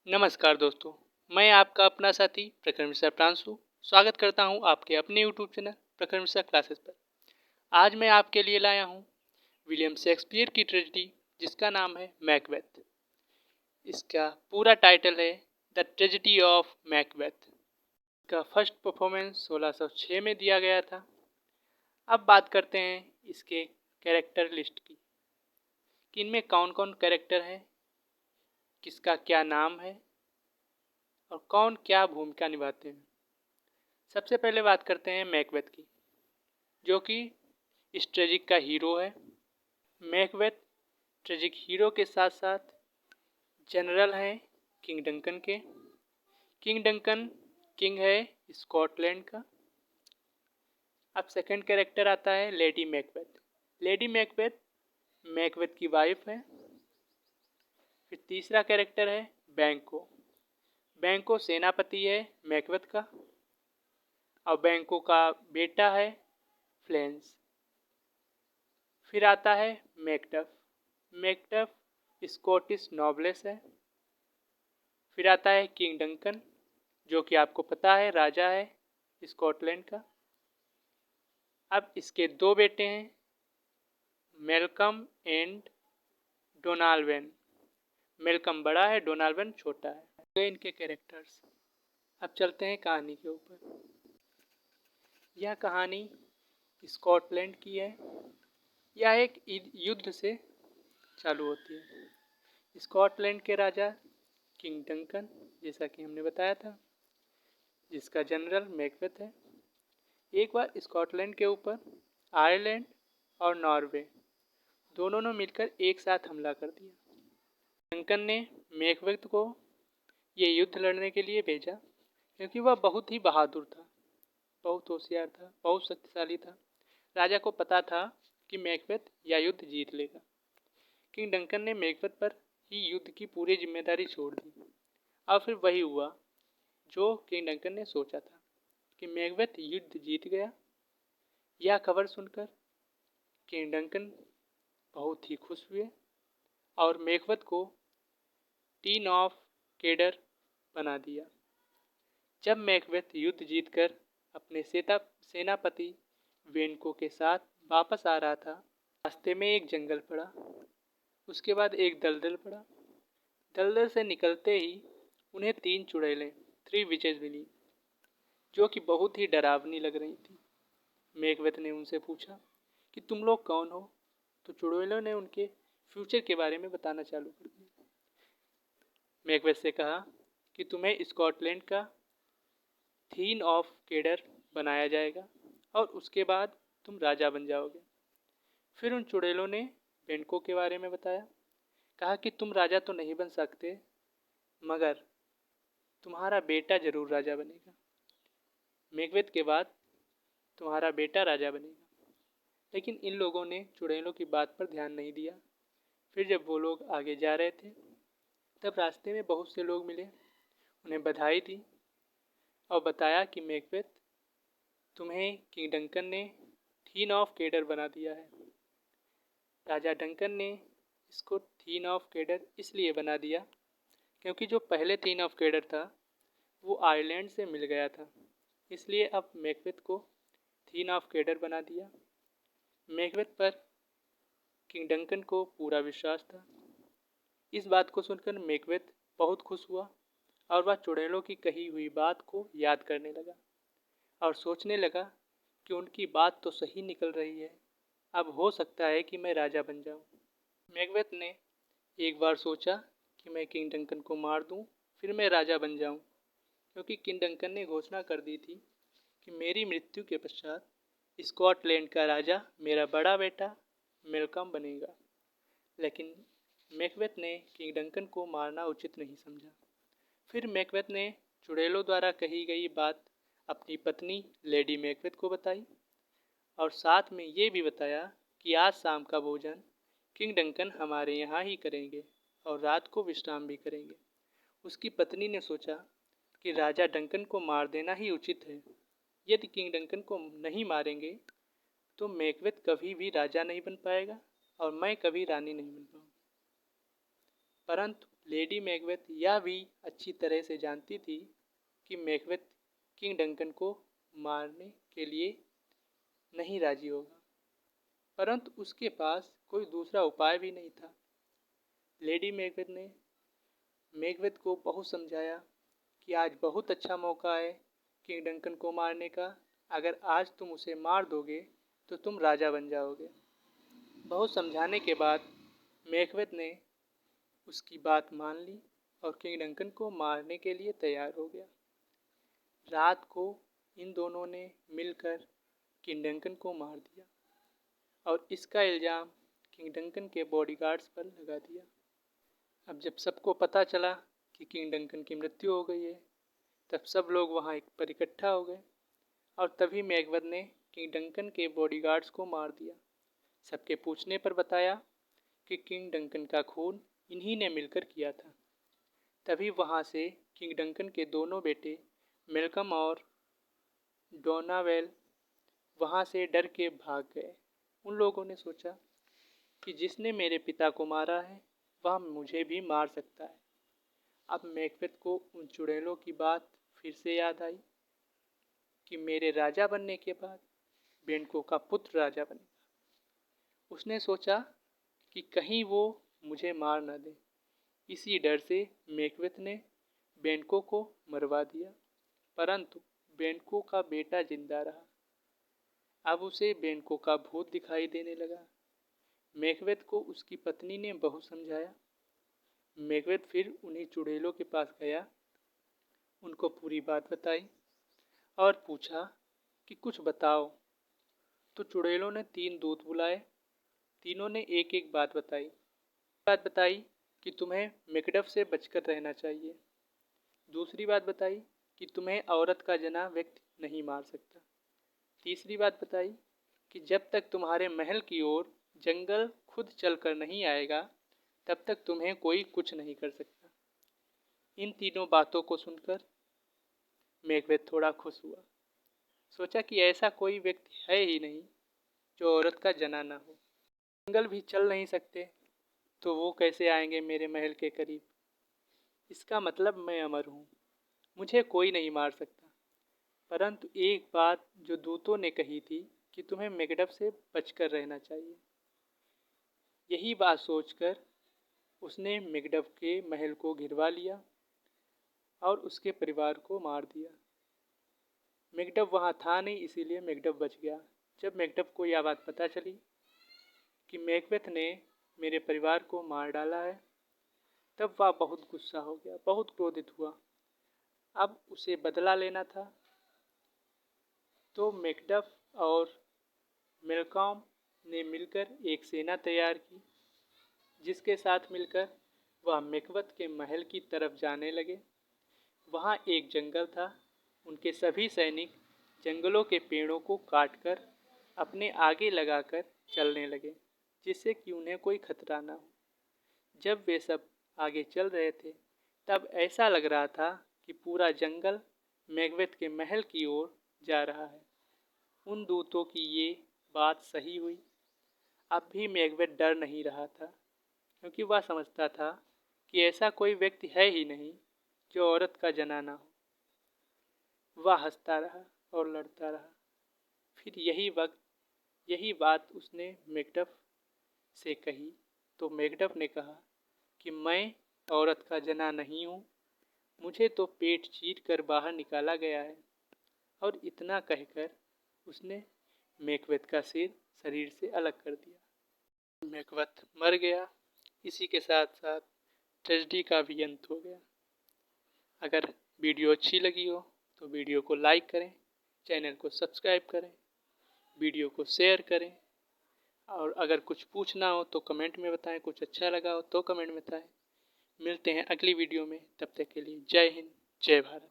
नमस्कार दोस्तों, मैं आपका अपना साथी प्रखर मिश्रा प्रांशु स्वागत करता हूं आपके अपने यूट्यूब चैनल प्रखर मिश्रा क्लासेस पर। आज मैं आपके लिए लाया हूं विलियम शेक्सपियर की ट्रेजेडी जिसका नाम है मैकबेथ। इसका पूरा टाइटल है द ट्रेजेडी ऑफ मैकबेथ। इसका फर्स्ट परफॉर्मेंस 1606 में दिया गया था। अब बात करते हैं इसके कैरेक्टर लिस्ट की कि इनमें कौन कौन कैरेक्टर है, किसका क्या नाम है और कौन क्या भूमिका निभाते हैं। सबसे पहले बात करते हैं मैकबेथ की, जो कि इस ट्रेजिक का हीरो है। मैकबेथ ट्रेजिक हीरो के साथ साथ जनरल हैं किंग डंकन के। किंग डंकन किंग है स्कॉटलैंड का। अब सेकंड कैरेक्टर आता है lady Macbeth. Lady Macbeth Macbeth की वाइफ है। फिर तीसरा कैरेक्टर है बैंको। बैंको सेनापति है मैकबेथ का और बैंको का बेटा है फ्लेंस। फिर आता है मैकडफ। मैकडफ स्कॉटिश नॉबलेस है। फिर आता है किंग डंकन, जो कि आपको पता है राजा है स्कॉटलैंड का। अब इसके दो बेटे हैं मेलकम एंड डोनाल्वेन। मेलकम बड़ा है, डोनाल्वेन छोटा है। तो इनके कैरेक्टर्स। अब चलते हैं कहानी के ऊपर। यह कहानी स्कॉटलैंड की है। यह एक युद्ध से चालू होती है। स्कॉटलैंड के राजा किंग डंकन, जैसा कि हमने बताया था, जिसका जनरल मैकबेथ है, एक बार स्कॉटलैंड के ऊपर आयरलैंड और नॉर्वे दोनों ने मिलकर एक साथ हमला कर दिया। डंकन ने मैकबेथ को ये युद्ध लड़ने के लिए भेजा क्योंकि वह बहुत ही बहादुर था, बहुत होशियार था, बहुत शक्तिशाली था। राजा को पता था कि मैकबेथ यह युद्ध जीत लेगा। किंग डंकन ने मैकबेथ पर ही युद्ध की पूरी जिम्मेदारी छोड़ दी और फिर वही हुआ जो किंग डंकन ने सोचा था कि मैकबेथ युद्ध जीत गया। यह खबर सुनकर किंग डंकन बहुत ही खुश हुए और मैकबेथ को टीन ऑफ केडर बना दिया। जब मैकबेथ युद्ध जीतकर अपने सेनापति वेनको के साथ वापस आ रहा था, रास्ते में एक जंगल पड़ा। उसके बाद एक दलदल पड़ा। दलदल से निकलते ही उन्हें 3 चुड़ैलें, 3 विचेस मिली, जो कि बहुत ही डरावनी लग रही थी। मैकबेथ ने उनसे पूछा कि तुम लोग कौन हो? तो चुड़ैलों ने उनके फ्यूचर के बारे में बताना चालू कर दिया। मैकबेथ से कहा कि तुम्हें स्कॉटलैंड का थीन ऑफ केडर बनाया जाएगा और उसके बाद तुम राजा बन जाओगे। फिर उन चुड़ैलों ने वेनको के बारे में बताया। कहा कि तुम राजा तो नहीं बन सकते, मगर तुम्हारा बेटा जरूर राजा बनेगा। मैकबेथ के बाद तुम्हारा बेटा राजा बनेगा। लेकिन इन लोगों ने चुड़ैलों की बात पर ध्यान नहीं दिया। फिर जब वो लोग आगे जा रहे थे, तब रास्ते में बहुत से लोग मिले, उन्हें बधाई दी और बताया कि मैकबेथ, तुम्हें किंग डंकन ने थीन ऑफ केडर बना दिया है। राजा डंकन ने इसको थीन ऑफ केडर इसलिए बना दिया क्योंकि जो पहले थीन ऑफ केडर था वो आयरलैंड से मिल गया था, इसलिए अब मैकबेथ को थीन ऑफ केडर बना दिया। मैकबेथ पर किंग डंकन को पूरा विश्वास था। इस बात को सुनकर मैकबेथ बहुत खुश हुआ और वह चुड़ैलों की कही हुई बात को याद करने लगा और सोचने लगा कि उनकी बात तो सही निकल रही है, अब हो सकता है कि मैं राजा बन जाऊं। मैकबेथ ने एक बार सोचा कि मैं किंग डंकन को मार दूं, फिर मैं राजा बन जाऊं, क्योंकि किंग डंकन ने घोषणा कर दी थी कि मेरी मृत्यु के पश्चात स्कॉटलैंड का राजा मेरा बड़ा बेटा मेलकम बनेगा। लेकिन मैकबेथ ने किंग डंकन को मारना उचित नहीं समझा। फिर मैकबेथ ने चुड़ैलों द्वारा कही गई बात अपनी पत्नी लेडी मैकबेथ को बताई और साथ में ये भी बताया कि आज शाम का भोजन किंग डंकन हमारे यहाँ ही करेंगे और रात को विश्राम भी करेंगे। उसकी पत्नी ने सोचा कि राजा डंकन को मार देना ही उचित है। यदि किंग डंकन को नहीं मारेंगे तो मैकबेथ कभी भी राजा नहीं बन पाएगा और मैं कभी रानी नहीं बन पाऊंगी। परंतु लेडी मैकबेथ यह भी अच्छी तरह से जानती थी कि मैकबेथ किंग डंकन को मारने के लिए नहीं राजी होगा, परंतु उसके पास कोई दूसरा उपाय भी नहीं था। लेडी मैकबेथ ने मैकबेथ को बहुत समझाया कि आज बहुत अच्छा मौका है किंग डंकन को मारने का। अगर आज तुम उसे मार दोगे तो तुम राजा बन जाओगे। बहुत समझाने के बाद मैकबेथ ने उसकी बात मान ली और किंग डंकन को मारने के लिए तैयार हो गया। रात को इन दोनों ने मिलकर किंग डंकन को मार दिया और इसका इल्ज़ाम किंग डंकन के बॉडीगार्ड्स पर लगा दिया। अब जब सबको पता चला कि किंग डंकन की मृत्यु हो गई है, तब सब लोग वहाँ एक पर इकट्ठा हो गए और तभी मैकबेथ ने किंग डंकन के बॉडीगार्ड्स को मार दिया। सबके पूछने पर बताया कि किंग डंकन का खून इन्हीं ने मिलकर किया था। तभी वहाँ से किंग डंकन के दोनों बेटे मेल्कम और डोनावेल वहाँ से डर के भाग गए। उन लोगों ने सोचा कि जिसने मेरे पिता को मारा है वह मुझे भी मार सकता है। अब मैकबेथ को उन चुड़ैलों की बात फिर से याद आई कि मेरे राजा बनने के बाद बेंडको का पुत्र राजा बनेगा। उसने सोचा कि कहीं वो मुझे मार न दे। इसी डर से मैकबेथ ने बेंडको को मरवा दिया, परंतु बेंडको का बेटा जिंदा रहा। अब उसे बेंडको का भूत दिखाई देने लगा। मैकबेथ को उसकी पत्नी ने बहुत समझाया। मैकबेथ फिर उन्हीं चुड़ैलों के पास गया, उनको पूरी बात बताई और पूछा कि कुछ बताओ। तो चुड़ैलों ने 3 दूत बुलाए। तीनों ने एक एक बात बताई कि तुम्हें मैकडफ से बचकर रहना चाहिए। दूसरी बात बताई कि तुम्हें औरत का जना व्यक्ति नहीं मार सकता। तीसरी बात बताई कि जब तक तुम्हारे महल की ओर जंगल खुद चलकर नहीं आएगा, तब तक तुम्हें कोई कुछ नहीं कर सकता। इन तीनों बातों को सुनकर मैकबेथ थोड़ा खुश हुआ। सोचा कि ऐसा कोई व्यक्ति है ही नहीं जो औरत का जना ना हो। जंगल भी चल नहीं सकते तो वो कैसे आएंगे मेरे महल के करीब। इसका मतलब मैं अमर हूँ, मुझे कोई नहीं मार सकता। परंतु एक बात जो दूतों ने कही थी कि तुम्हें मैकडफ से बचकर रहना चाहिए, यही बात सोचकर उसने मैकडफ के महल को घिरवा लिया और उसके परिवार को मार दिया। मैकडफ वहाँ था नहीं, इसीलिए मैकडफ बच गया। जब मैकडफ को यह बात पता चली कि मैकबेथ ने मेरे परिवार को मार डाला है, तब वह बहुत गुस्सा हो गया, बहुत क्रोधित हुआ। अब उसे बदला लेना था। तो मैकडफ और मेल्कॉम ने मिलकर एक सेना तैयार की, जिसके साथ मिलकर वह मैकबेथ के महल की तरफ जाने लगे। वहाँ एक जंगल था। उनके सभी सैनिक जंगलों के पेड़ों को काटकर अपने आगे लगाकर चलने लगे, जिससे कि उन्हें कोई खतरा ना हो। जब वे सब आगे चल रहे थे, तब ऐसा लग रहा था कि पूरा जंगल मैकबेथ के महल की ओर जा रहा है। उन दूतों की ये बात सही हुई। अब भी मैकबेथ डर नहीं रहा था, क्योंकि वह समझता था कि ऐसा कोई व्यक्ति है ही नहीं जो औरत का जना ना हो। वह हंसता रहा और लड़ता रहा। फिर यही बात उसने मैकडफ से कही, तो मैकडफ ने कहा कि मैं औरत का जना नहीं हूँ, मुझे तो पेट चीर कर बाहर निकाला गया है। और इतना कहकर उसने मैकबेथ का सिर शरीर से अलग कर दिया। मैकबेथ मर गया। इसी के साथ साथ ट्रेजेडी का भी अंत हो गया। अगर वीडियो अच्छी लगी हो तो वीडियो को लाइक करें, चैनल को सब्सक्राइब करें, वीडियो को शेयर करें और अगर कुछ पूछना हो तो कमेंट में बताएं, कुछ अच्छा लगा हो तो कमेंट में बताएं। मिलते हैं अगली वीडियो में, तब तक के लिए जय हिंद, जय भारत।